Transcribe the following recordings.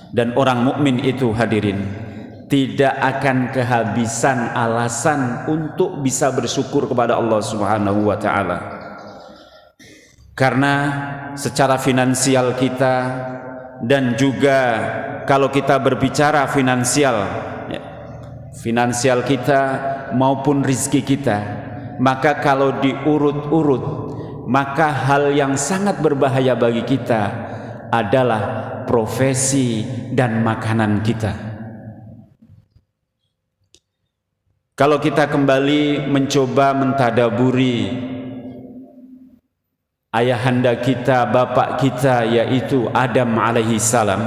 Dan orang mukmin itu hadirin tidak akan kehabisan alasan untuk bisa bersyukur kepada Allah Subhanahu wa taala. Karena secara finansial kita, dan juga kalau kita berbicara finansial kita maupun rizki kita, maka kalau diurut-urut, maka hal yang sangat berbahaya bagi kita adalah profesi dan makanan kita. Kalau kita kembali mencoba mentadaburi ayahanda kita, bapak kita, yaitu Adam alaihi salam,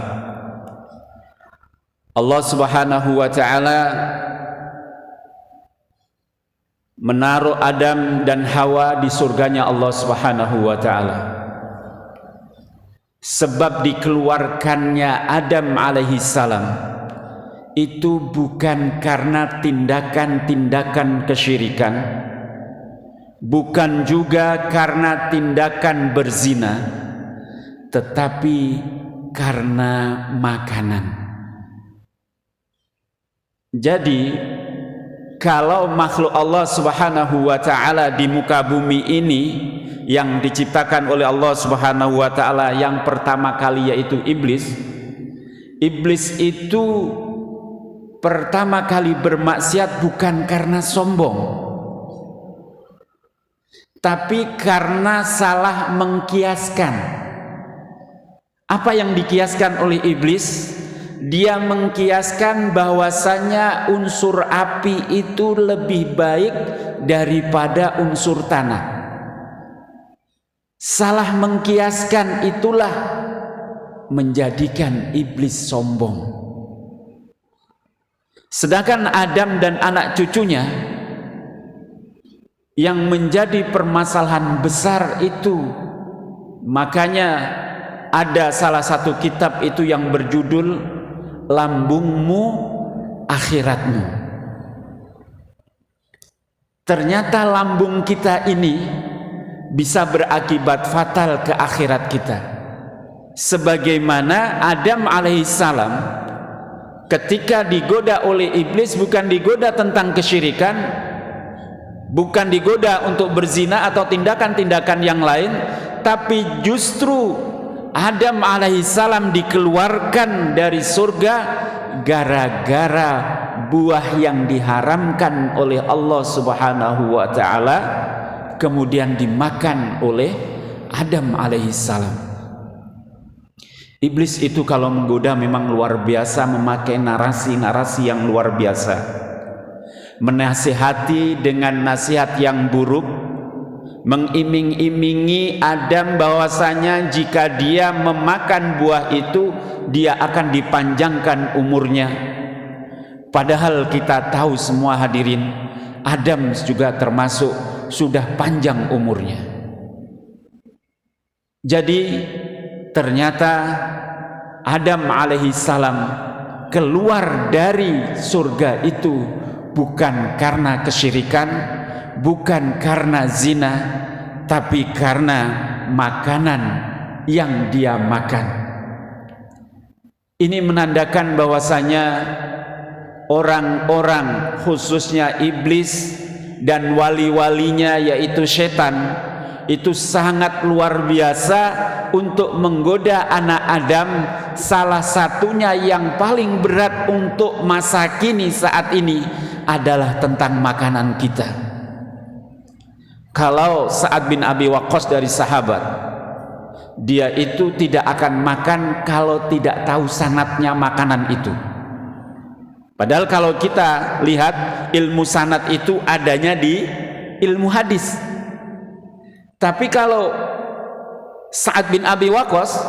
Allah Subhanahu wa taala menaruh Adam dan Hawa di surganya Allah Subhanahu wa taala. Sebab dikeluarkannya Adam alaihi salam itu bukan karena tindakan-tindakan kesyirikan, bukan juga karena tindakan berzina, tetapi karena makanan. Jadi kalau makhluk Allah Subhanahu wa taala di muka bumi ini yang diciptakan oleh Allah Subhanahu wa taala, yang pertama kali yaitu iblis. Iblis itu pertama kali bermaksiat bukan karena sombong, tapi karena salah mengkiaskan. Apa yang dikiaskan oleh iblis? Dia mengkiaskan bahwasanya unsur api itu lebih baik daripada unsur tanah. Salah mengkiaskan itulah menjadikan iblis sombong. Sedangkan Adam dan anak cucunya yang menjadi permasalahan besar itu, makanya ada salah satu kitab itu yang berjudul Lambungmu Akhiratmu. Ternyata lambung kita ini bisa berakibat fatal ke akhirat kita. Sebagaimana Adam alaihissalam ketika digoda oleh iblis, bukan digoda tentang kesyirikan, bukan digoda untuk berzina atau tindakan-tindakan yang lain, tapi justru Adam alaihissalam dikeluarkan dari surga gara-gara buah yang diharamkan oleh Allah Subhanahu wa taala, kemudian dimakan oleh Adam alaihissalam. Iblis itu kalau menggoda memang luar biasa, memakai narasi-narasi yang luar biasa, menasihati dengan nasihat yang buruk, mengiming-imingi Adam bahwasanya jika dia memakan buah itu dia akan dipanjangkan umurnya. Padahal kita tahu semua hadirin, Adam juga termasuk sudah panjang umurnya. Jadi ternyata Adam alaihissalam keluar dari surga itu bukan karena kesyirikan, bukan karena zina, tapi karena makanan yang dia makan. Ini menandakan bahwasanya orang-orang, khususnya iblis dan wali-walinya yaitu setan, itu sangat luar biasa untuk menggoda anak Adam. Salah satunya yang paling berat untuk masa kini saat ini adalah tentang makanan kita. Kalau Sa'ad bin Abi Waqqas dari sahabat, dia itu tidak akan makan kalau tidak tahu sanadnya makanan itu. Padahal kalau kita lihat ilmu sanad itu adanya di ilmu hadis. Tapi kalau Sa'ad bin Abi Waqqas,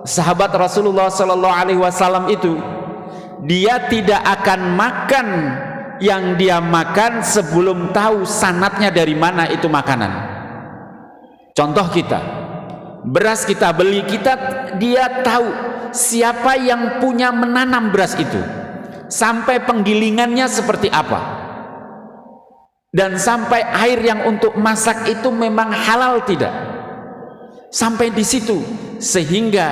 sahabat Rasulullah sallallahu alaihi wasallam itu, dia tidak akan makan yang dia makan sebelum tahu sanadnya dari mana itu makanan. Contoh kita, beras kita beli, dia tahu siapa yang punya menanam beras itu, sampai penggilingannya seperti apa, dan sampai air yang untuk masak itu memang halal tidak, sampai di situ. Sehingga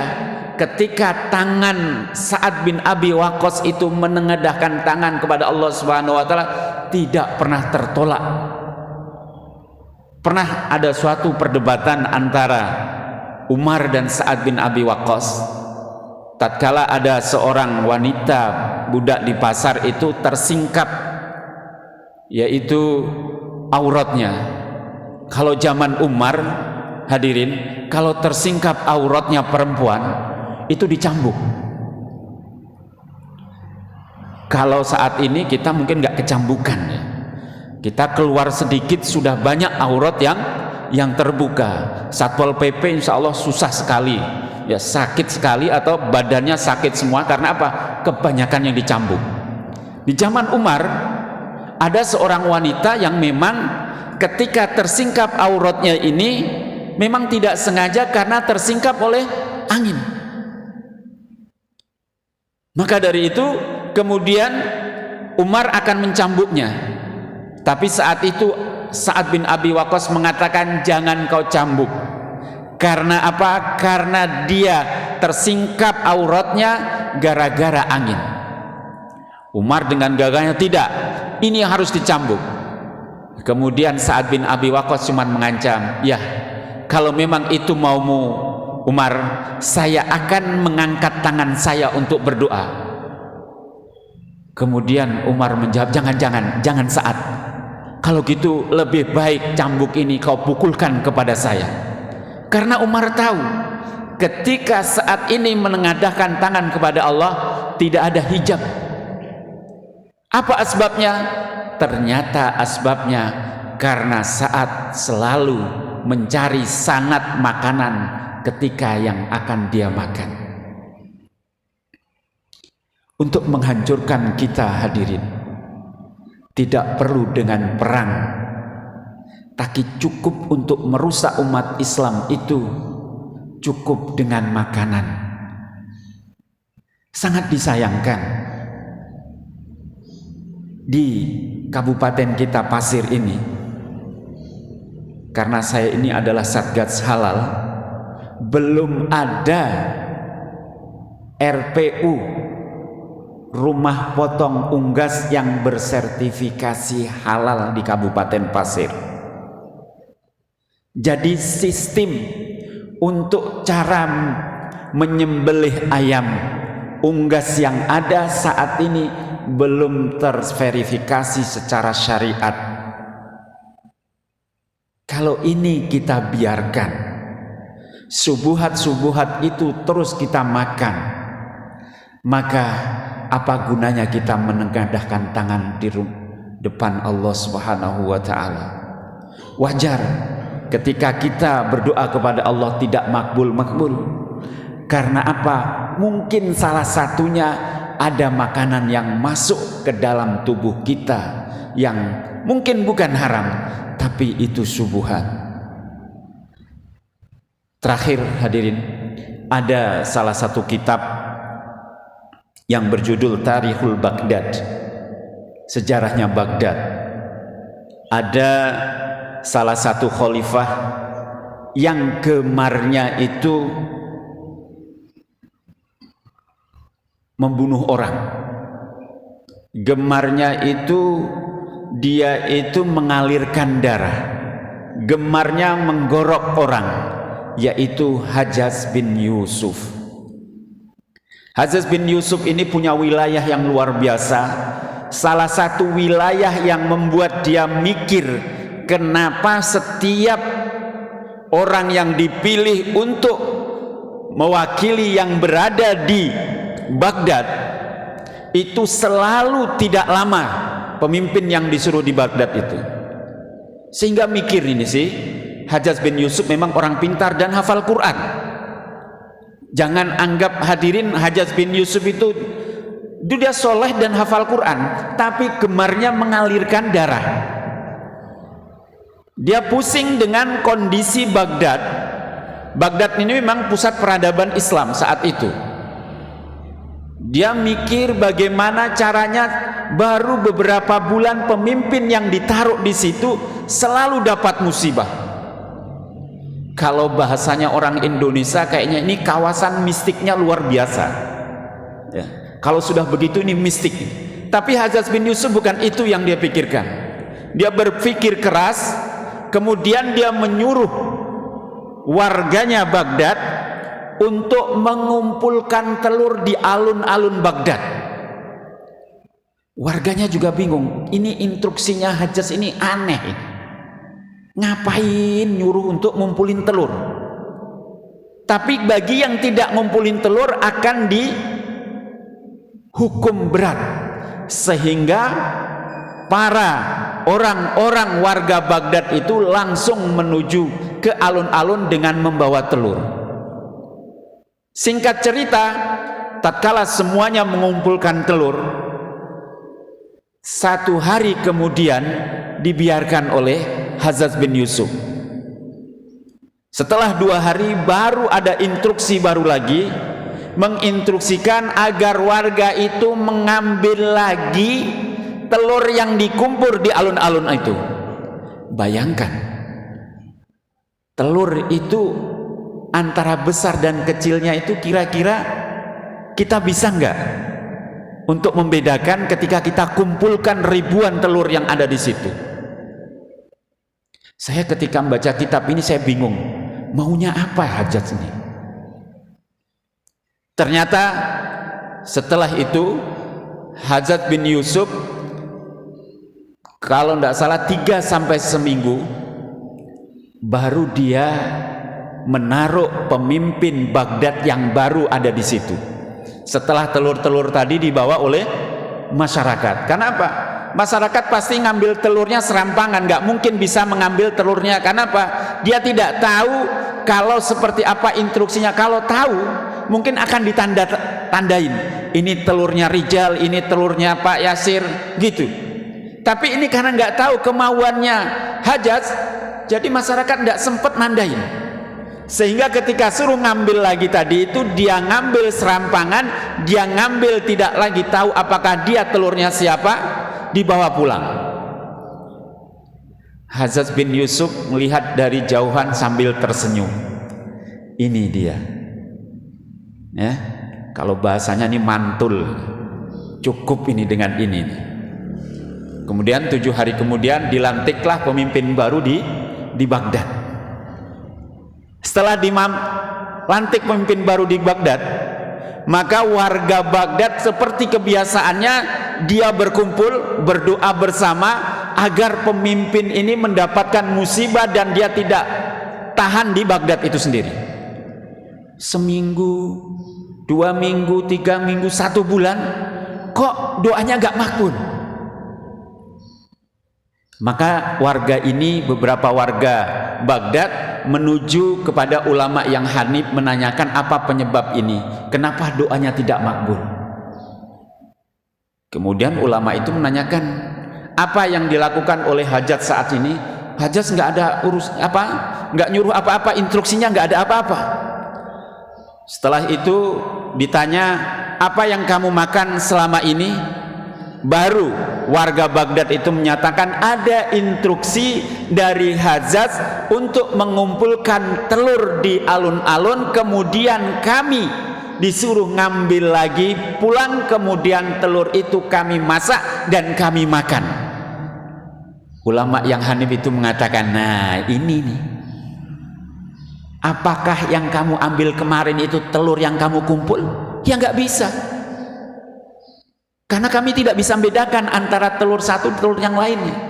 ketika tangan Sa'ad bin Abi Waqqas itu menengadahkan tangan kepada Allah Subhanahu wa taala tidak pernah tertolak. Pernah ada suatu perdebatan antara Umar dan Sa'ad bin Abi Waqqas. Tatkala ada seorang wanita budak di pasar itu tersingkap, yaitu auratnya. Kalau zaman Umar, hadirin, kalau tersingkap auratnya perempuan itu dicambuk. Kalau saat ini kita mungkin nggak kecambukan ya. Kita keluar sedikit sudah banyak aurat yang terbuka. Satpol PP insya Allah susah sekali, ya sakit sekali atau badannya sakit semua karena apa? Kebanyakan yang dicambuk. Di zaman Umar ada seorang wanita yang memang ketika tersingkap auratnya ini memang tidak sengaja karena tersingkap oleh angin. Maka dari itu kemudian Umar akan mencambuknya. Tapi saat itu Sa'ad bin Abi Waqqas mengatakan jangan kau cambuk. Karena apa? Karena dia tersingkap auratnya gara-gara angin. Umar dengan gagahnya tidak, ini harus dicambuk. Kemudian Sa'ad bin Abi Waqqas cuma mengancam, ya kalau memang itu maumu Umar, saya akan mengangkat tangan saya untuk berdoa. Kemudian Umar menjawab, jangan Sa'ad, kalau gitu lebih baik cambuk ini kau pukulkan kepada saya. Karena Umar tahu ketika saat ini menengadahkan tangan kepada Allah tidak ada hijab. Apa asbabnya? Ternyata asbabnya karena Sa'ad selalu mencari sanad makanan ketika yang akan dia makan. Untuk menghancurkan kita hadirin, tidak perlu dengan perang, tapi cukup untuk merusak umat Islam itu cukup dengan makanan. Sangat disayangkan di kabupaten kita Pasir ini, karena saya ini adalah Satgas Halal, belum ada RPU, rumah potong unggas, yang bersertifikasi halal di Kabupaten Pasir. Jadi sistem untuk cara menyembelih ayam unggas yang ada saat ini belum terverifikasi secara syariat. Kalau ini kita biarkan, subuhat-subuhat itu terus kita makan, maka apa gunanya kita menengadahkan tangan di depan Allah Subhanahu wa ta'ala? Wajar ketika kita berdoa kepada Allah tidak makbul. Karena apa? Mungkin salah satunya ada makanan yang masuk ke dalam tubuh kita yang mungkin bukan haram, tapi itu subuhat. Terakhir hadirin, ada salah satu kitab yang berjudul Tarikhul Baghdad, sejarahnya Baghdad. Ada salah satu khalifah yang gemarnya itu membunuh orang. Gemarnya itu dia itu mengalirkan darah. Gemarnya menggorok orang, yaitu Hajjaj bin Yusuf. Hajjaj bin Yusuf ini punya wilayah yang luar biasa. Salah satu wilayah yang membuat dia mikir kenapa setiap orang yang dipilih untuk mewakili yang berada di Baghdad itu selalu tidak lama pemimpin yang disuruh di Baghdad itu. Sehingga mikir ini sih, Hajjaj bin Yusuf memang orang pintar dan hafal Quran. Jangan anggap hadirin Hajjaj bin Yusuf itu dia soleh dan hafal Quran, tapi gemarnya mengalirkan darah. Dia pusing dengan kondisi Baghdad. Baghdad ini memang pusat peradaban Islam saat itu. Dia mikir bagaimana caranya baru beberapa bulan pemimpin yang ditaruh di situ selalu dapat musibah. Kalau bahasanya orang Indonesia kayaknya ini kawasan mistiknya luar biasa ya. Kalau sudah begitu ini mistik. Tapi Hajjaj bin Yusuf bukan itu yang dia pikirkan. Dia berpikir keras, kemudian dia menyuruh warganya Baghdad untuk mengumpulkan telur di alun-alun Baghdad. Warganya juga bingung, ini instruksinya Hajjaj ini aneh. Ngapain nyuruh untuk ngumpulin telur? Tapi bagi yang tidak ngumpulin telur akan dihukum berat. Sehingga para orang-orang warga Baghdad itu langsung menuju ke alun-alun dengan membawa telur. Singkat cerita, tatkala semuanya mengumpulkan telur, 1 hari kemudian dibiarkan oleh Hajjaj bin Yusuf. Setelah 2 hari baru ada instruksi baru lagi, menginstruksikan agar warga itu mengambil lagi telur yang dikumpul di alun-alun itu. Bayangkan, telur itu antara besar dan kecilnya itu kira-kira kita bisa nggak untuk membedakan ketika kita kumpulkan ribuan telur yang ada di situ? Saya ketika membaca kitab ini saya bingung, maunya apa Hajjaj ini? Ternyata setelah itu Hajjaj bin Yusuf kalau tidak salah 3 sampai seminggu baru dia menaruh pemimpin Baghdad yang baru ada di situ. Setelah telur-telur tadi dibawa oleh masyarakat. Kenapa? Masyarakat pasti ngambil telurnya serampangan, nggak mungkin bisa mengambil telurnya. Kenapa? Dia tidak tahu kalau seperti apa instruksinya. Kalau tahu, mungkin akan ditandain. Ini telurnya Rijal, ini telurnya Pak Yasir, gitu. Tapi ini karena nggak tahu kemauannya Hajjaj, jadi masyarakat nggak sempat nandain. Sehingga ketika suruh ngambil lagi tadi itu, dia ngambil serampangan, dia ngambil tidak lagi tahu apakah dia telurnya siapa, dibawa pulang. Hajjaj bin Yusuf melihat dari jauhan sambil tersenyum. Ini dia. Ya, kalau bahasanya ini mantul. Cukup ini dengan ini. Kemudian 7 hari kemudian dilantiklah pemimpin baru di Baghdad. Setelah dilantik pemimpin baru di Baghdad, maka warga Baghdad seperti kebiasaannya dia berkumpul berdoa bersama agar pemimpin ini mendapatkan musibah dan dia tidak tahan di Baghdad itu sendiri. Seminggu, 2 minggu, 3 minggu, 1 bulan, kok doanya gak makbul. Maka warga ini, beberapa warga Baghdad menuju kepada ulama yang hanif menanyakan apa penyebab ini, kenapa doanya tidak makbul. Kemudian ulama itu menanyakan apa yang dilakukan oleh Hajjaj saat ini. Hajjaj nggak ada nggak nyuruh apa-apa, instruksinya nggak ada apa-apa. Setelah itu ditanya, apa yang kamu makan selama ini? Baru warga Baghdad itu menyatakan ada instruksi dari Hajjaj untuk mengumpulkan telur di alun-alun, kemudian kami disuruh ngambil lagi pulang, kemudian telur itu kami masak dan kami makan. Ulama yang hanif itu mengatakan, nah ini nih, apakah yang kamu ambil kemarin itu telur yang kamu kumpul? Ya nggak bisa. Karena kami tidak bisa membedakan antara telur satu dan telur yang lainnya.